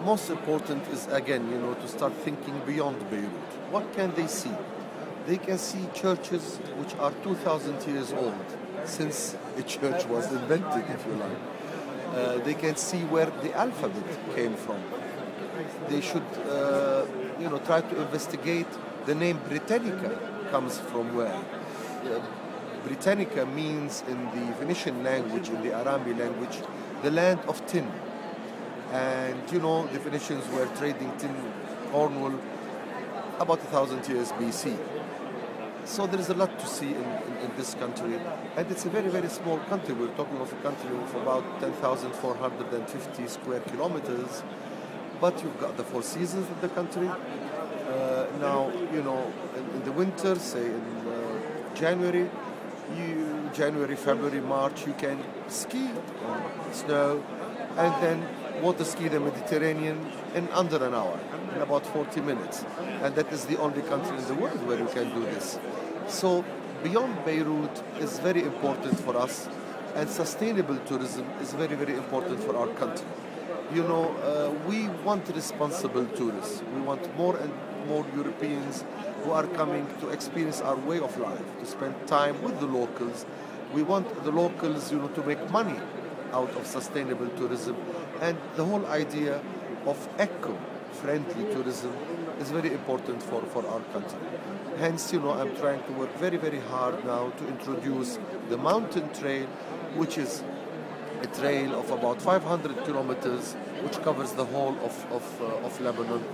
most important is, again, to start thinking beyond Beirut. What can they see? They can see churches which are 2,000 years old, since a church was invented, if you like. They can see where the alphabet came from. They should, try to investigate the name Britannica comes from where. Britannica means, in the Phoenician language, in the Arami language, the land of tin. And the Phoenicians were trading tin, Cornwall, about 1,000 years BC. So there is a lot to see in this country, and it's a very, very small country. We're talking of a country of about 10,450 square kilometers, but you've got the four seasons of the country. Now, in the winter, say in January, February, March, you can ski on snow, and then water ski the Mediterranean in under an hour, in about 40 minutes. And that is the only country in the world where you can do this. So Beyond Beirut is very important for us, and sustainable tourism is very, very important for our country. We want responsible tourists. We want more and more Europeans who are coming to experience our way of life, to spend time with the locals. We want the locals, to make money out of sustainable tourism. And the whole idea of eco-friendly tourism is very important for our country. Hence, I'm trying to work very, very hard now to introduce the mountain trail, which is a trail of about 500 kilometers, which covers the whole of Lebanon,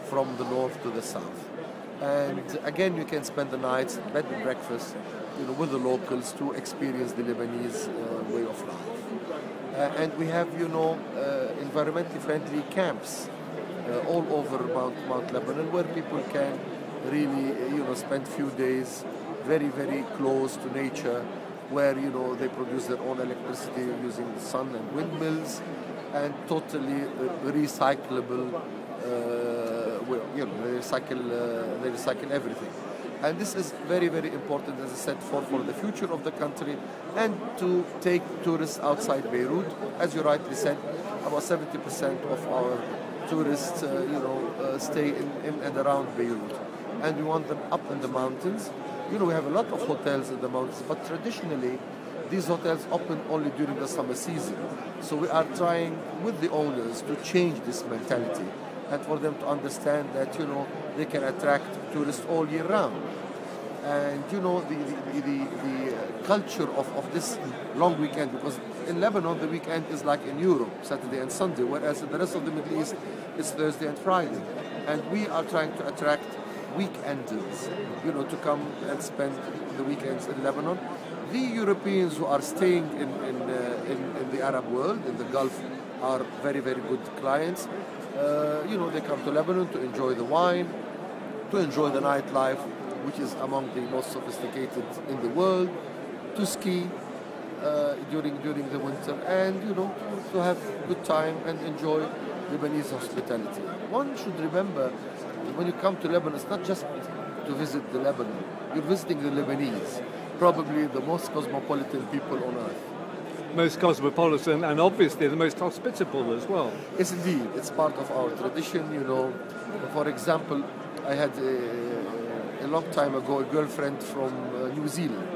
from the north to the south. And again, you can spend the nights, bed and breakfast, with the locals to experience the Lebanese way of life. And we have, environmentally friendly camps all over Mount Lebanon, where people can really, spend few days very, very close to nature, where, they produce their own electricity using the sun and windmills, and totally recyclable, they recycle everything. And this is very, very important, as I said, for the future of the country, and to take tourists outside Beirut. As you rightly said, about 70% of our tourists, stay in and around Beirut. And we want them up in the mountains. We have a lot of hotels in the mountains, but traditionally, these hotels open only during the summer season. So we are trying with the owners to change this mentality, and for them to understand that, they can attract tourists all year round. And, the culture of this long weekend, because in Lebanon, the weekend is like in Europe, Saturday and Sunday, whereas in the rest of the Middle East, it's Thursday and Friday. And we are trying to attract weekenders, to come and spend the weekends in Lebanon. The Europeans who are staying in the Arab world, in the Gulf, are very, very good clients. They come to Lebanon to enjoy the wine, to enjoy the nightlife, which is among the most sophisticated in the world, to ski during the winter, and to have good time and enjoy Lebanese hospitality. One should remember, when you come to Lebanon, it's not just to visit the Lebanon. You're visiting the Lebanese, probably the most cosmopolitan people on earth. Most cosmopolitan, and obviously the most hospitable as well. Yes, indeed. It's part of our tradition, For example, I had a long time ago a girlfriend from New Zealand.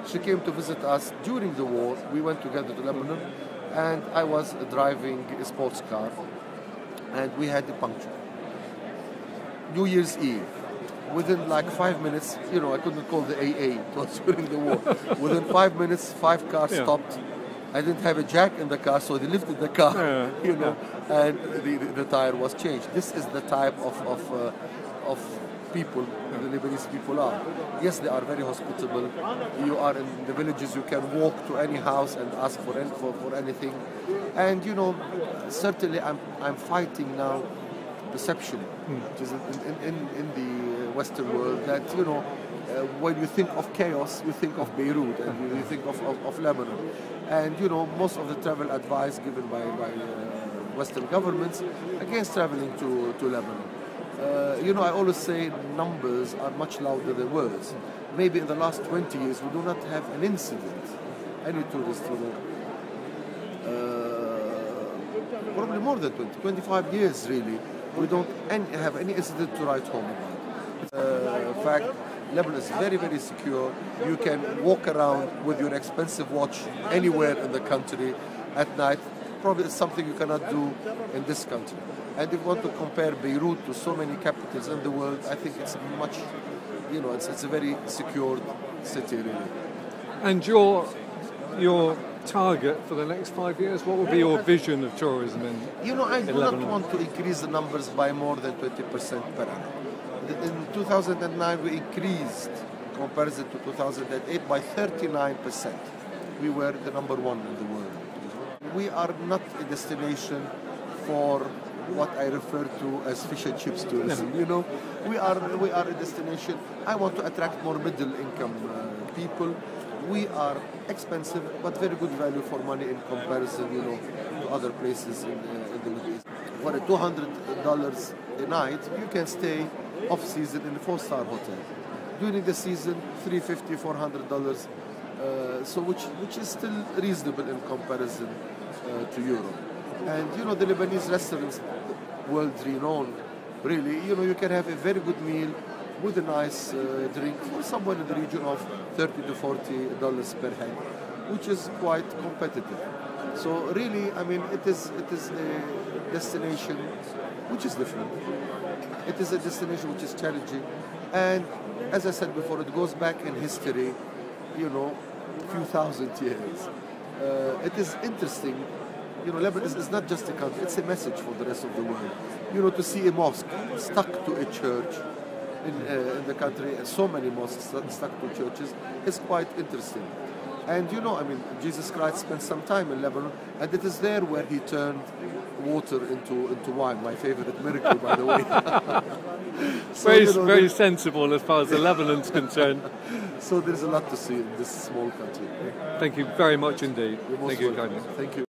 She came to visit us during the war. We went together to Lebanon, and I was driving a sports car, and we had a puncture. New Year's Eve. Within like 5 minutes, I couldn't call the AA. It was during the war. Within 5 minutes, 5 cars stopped. I didn't have a jack in the car, so they lifted the car, and the tire was changed. This is the type of people the Lebanese people are. Yes, they are very hospitable. You are in the villages, you can walk to any house and ask for anything. And certainly I'm fighting now perception, which is in the Western world, that when you think of chaos, you think of Beirut, and you think of Lebanon. And most of the travel advice given by Western governments against traveling to Lebanon. I always say numbers are much louder than words. Maybe in the last 20 years we do not have an incident, any tourist, probably more than 25 years really. We don't have any incident to write home about. In fact, Lebanon is very, very secure. You can walk around with your expensive watch anywhere in the country at night. Probably it's something you cannot do in this country. And if you want to compare Beirut to so many capitals in the world, I think it's much, it's a very secured city really. And your target for the next 5 years, what would be your vision of tourism in I do Lebanon? not want to increase the numbers by more than 20% per annum. In 2009, we increased, in comparison to 2008, by 39%. We were the number one in the world. We are not a destination for what I refer to as fish and chips tourism. We are a destination. I want to attract more middle-income people. We are expensive, but very good value for money in comparison, to other places in the Middle East. For a $200 a night, you can stay off-season in a 4-star hotel. During the season, $350, $400. So which is still reasonable in comparison to Europe. And the Lebanese restaurants, world-renowned, really, you can have a very good meal with a nice drink for somewhere in the region of $30 to $40 per head, which is quite competitive. So really, it is a destination which is different. It is a destination which is challenging, and as I said before, it goes back in history, a few thousand years. It is interesting. Lebanon is not just a country; it's a message for the rest of the world. To see a mosque stuck to a church in the country, and so many mosques stuck to churches, is quite interesting. And Jesus Christ spent some time in Lebanon, and it is there where he turned water into wine. My favorite miracle, by the way. So, very sensible as far as the Lebanon's concerned. So there's a lot to see in this small country. Thank you very much indeed. You're most Thank you welcome. kindly. Thank you.